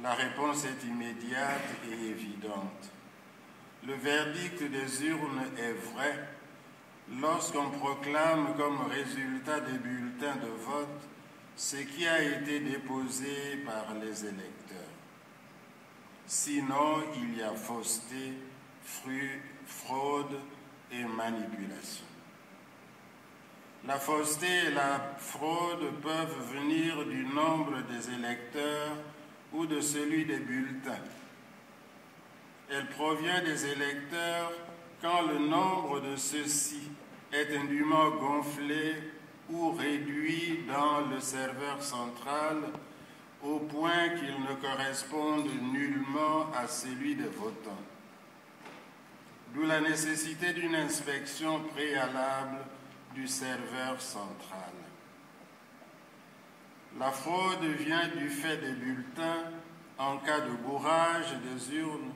La réponse est immédiate et évidente. Le verdict des urnes est vrai lorsqu'on proclame comme résultat des bulletins de vote ce qui a été déposé par les électeurs. Sinon, il y a fausseté, fraude et manipulation. La fausseté et la fraude peuvent venir du nombre des électeurs ou de celui des bulletins. Elle provient des électeurs quand le nombre de ceux-ci est indûment gonflé ou réduit dans le serveur central au point qu'il ne corresponde nullement à celui des votants. D'où la nécessité d'une inspection préalable du serveur central. La fraude vient du fait des bulletins en cas de bourrage des urnes,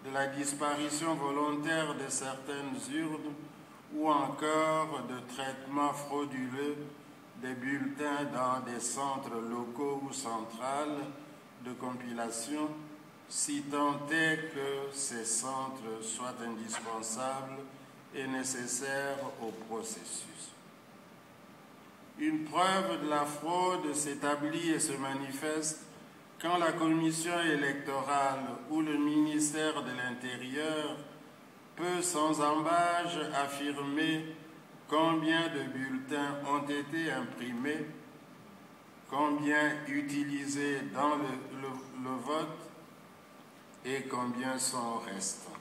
de la disparition volontaire de certaines urnes ou encore de traitement frauduleux des bulletins dans des centres locaux ou centrales de compilation, si tant est que ces centres soient indispensables et nécessaires au processus. Une preuve de la fraude s'établit et se manifeste quand la commission électorale ou le ministère de l'Intérieur peut sans ambages affirmer combien de bulletins ont été imprimés, combien utilisés dans le vote et combien sont restants.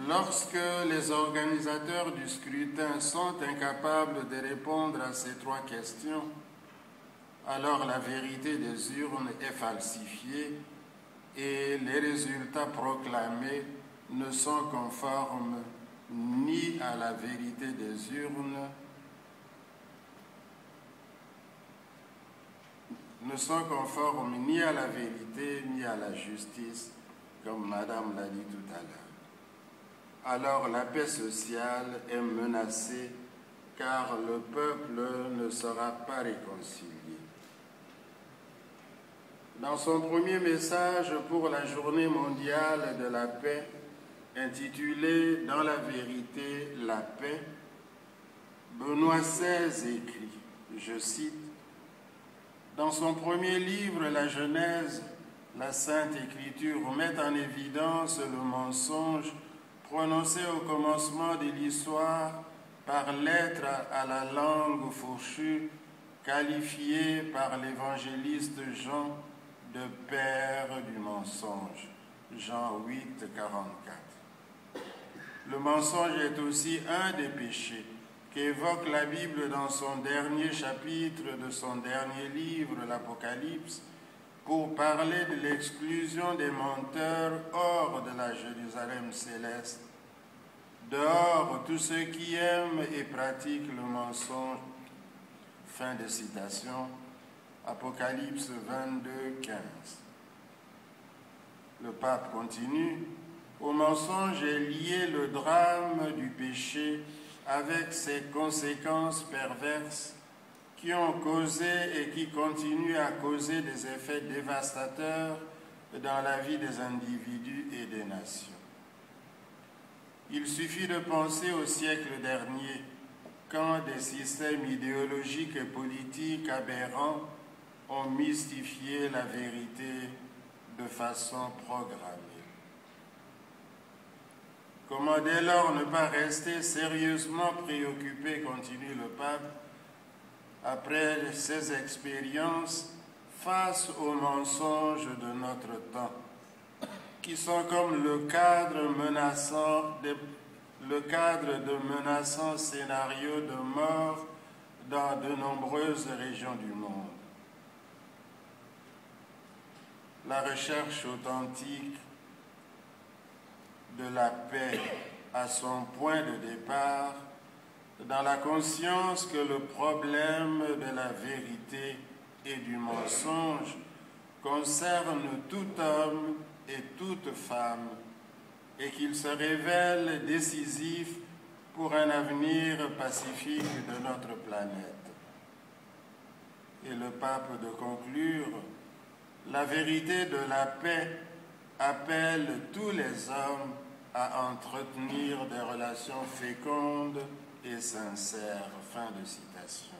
Lorsque les organisateurs du scrutin sont incapables de répondre à ces trois questions, alors la vérité des urnes est falsifiée et les résultats proclamés ne sont conformes ni à la vérité des urnes, ne sont conformes ni à la vérité ni à la justice, comme Madame l'a dit tout à l'heure. Alors la paix sociale est menacée car le peuple ne sera pas réconcilié. Dans son premier message pour la Journée mondiale de la paix, intitulé « Dans la vérité, la paix », Benoît XVI écrit, je cite, « Dans son premier livre, la Genèse, la Sainte Écriture met en évidence le mensonge prononcé au commencement de l'histoire par lettre à la langue fourchue, qualifié par l'évangéliste Jean de père du mensonge. Jean 8, 44. Le mensonge est aussi un des péchés qu'évoque la Bible dans son dernier chapitre de son dernier livre, l'Apocalypse, pour parler de l'exclusion des menteurs hors de la Jérusalem céleste. Dehors, tous ceux qui aiment et pratiquent le mensonge. Fin de citation. Apocalypse 22, 15. Le pape continue. Au mensonge est lié le drame du péché avec ses conséquences perverses qui ont causé et qui continuent à causer des effets dévastateurs dans la vie des individus et des nations. Il suffit de penser au siècle dernier, quand des systèmes idéologiques et politiques aberrants ont mystifié la vérité de façon programmée. Comment dès lors ne pas rester sérieusement préoccupé, continue le pape, après ces expériences face aux mensonges de notre temps, qui sont comme le cadre de menaçants scénarios de mort dans de nombreuses régions du monde. La recherche authentique de la paix à son point de départ, dans la conscience que le problème de la vérité et du mensonge concerne tout homme et toute femme et qu'il se révèle décisif pour un avenir pacifique de notre planète. Et le pape de conclure, La vérité de la paix appelle tous les hommes à entretenir des relations fécondes et sincères. Fin de citation.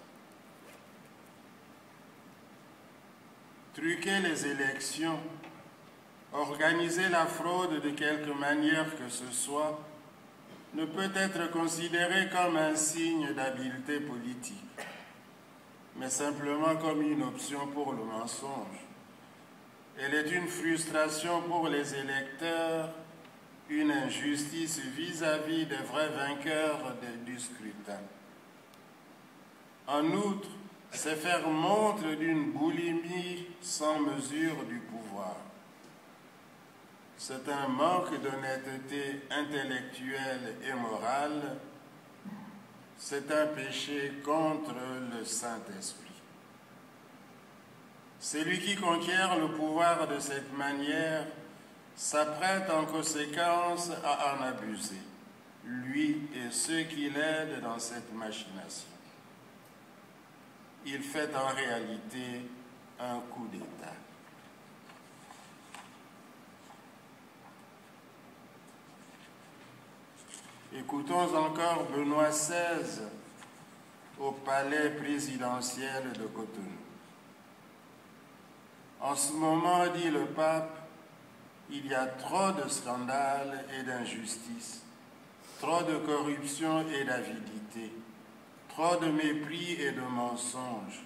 Truquer les élections, organiser la fraude de quelque manière que ce soit, ne peut être considéré comme un signe d'habileté politique, mais simplement comme une option pour le mensonge. Elle est une frustration pour les électeurs, une injustice vis-à-vis des vrais vainqueurs du scrutin. En outre, c'est faire montre d'une boulimie sans mesure du pouvoir. C'est un manque d'honnêteté intellectuelle et morale. C'est un péché contre le Saint-Esprit. Celui qui conquiert le pouvoir de cette manière s'apprête en conséquence à en abuser, lui et ceux qui l'aident dans cette machination. Il fait en réalité un coup d'État. Écoutons encore Benoît XVI au palais présidentiel de Cotonou. En ce moment, dit le pape, il y a trop de scandales et d'injustices, trop de corruption et d'avidité, trop de mépris et de mensonges,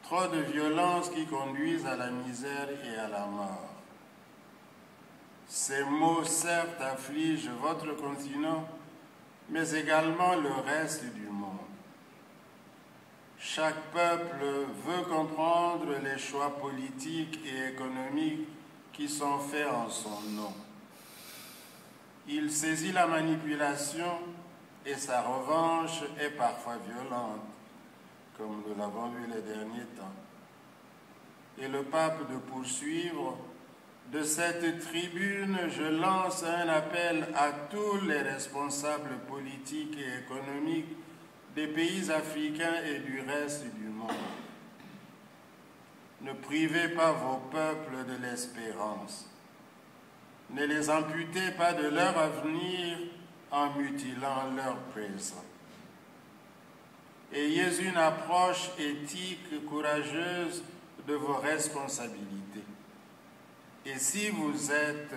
trop de violences qui conduisent à la misère et à la mort. Ces mots, certes, affligent votre continent, mais également le reste du monde. Chaque peuple veut comprendre les choix politiques et économiques qui sont faits en son nom. Il saisit la manipulation et sa revanche est parfois violente, comme nous l'avons vu les derniers temps. Et le pape de poursuivre, de cette tribune, je lance un appel à tous les responsables politiques et économiques des pays africains et du reste du monde. Ne privez pas vos peuples de l'espérance. Ne les amputez pas de leur avenir en mutilant leur présent. Ayez une approche éthique courageuse de vos responsabilités. Et si vous êtes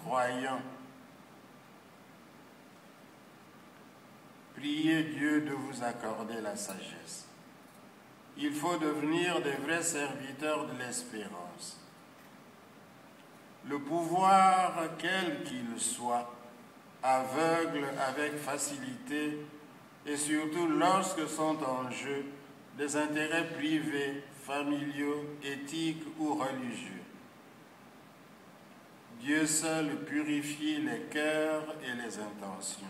croyant, priez Dieu de vous accorder la sagesse. Il faut devenir des vrais serviteurs de l'espérance. Le pouvoir, quel qu'il soit, aveugle avec facilité et surtout lorsque sont en jeu des intérêts privés, familiaux, éthiques ou religieux. Dieu seul purifie les cœurs et les intentions.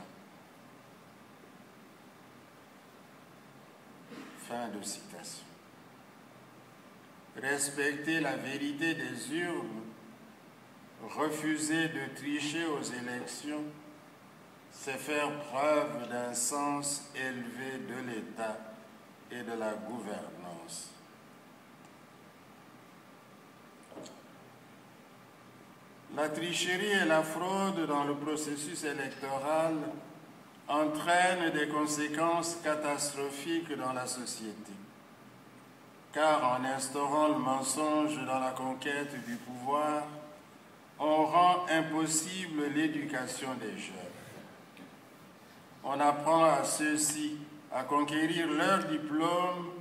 Fin de citation. Respecter la vérité des urnes, refuser de tricher aux élections, c'est faire preuve d'un sens élevé de l'État et de la gouvernance. La tricherie et la fraude dans le processus électoral entraînent des conséquences catastrophiques dans la société. Car en instaurant le mensonge dans la conquête du pouvoir, on rend impossible l'éducation des jeunes. On apprend à ceux-ci à conquérir leur diplôme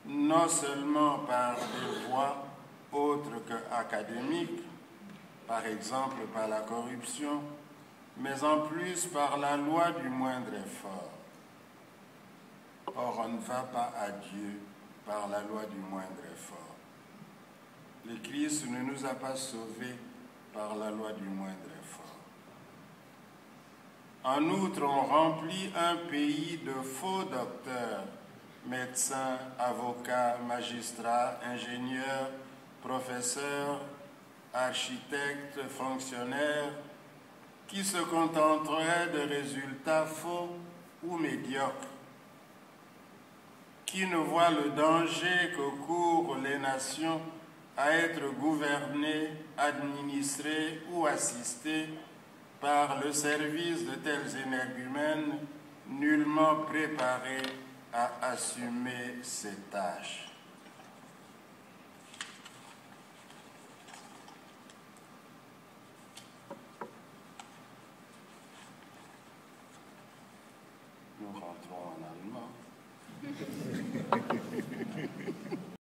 non seulement par des voies autres qu'académiques, par exemple par la corruption, mais en plus par la loi du moindre effort. Or, on ne va pas à Dieu par la loi du moindre effort. Le Christ ne nous a pas sauvés par la loi du moindre effort. En outre, on remplit un pays de faux docteurs, médecins, avocats, magistrats, ingénieurs, professeurs, architectes, fonctionnaires, qui se contenteraient de résultats faux ou médiocres, qui ne voient le danger que courent les nations à être gouverné, administré ou assisté par le service de tels énergumènes nullement préparés à assumer ces tâches. Nous rentrons en allemand.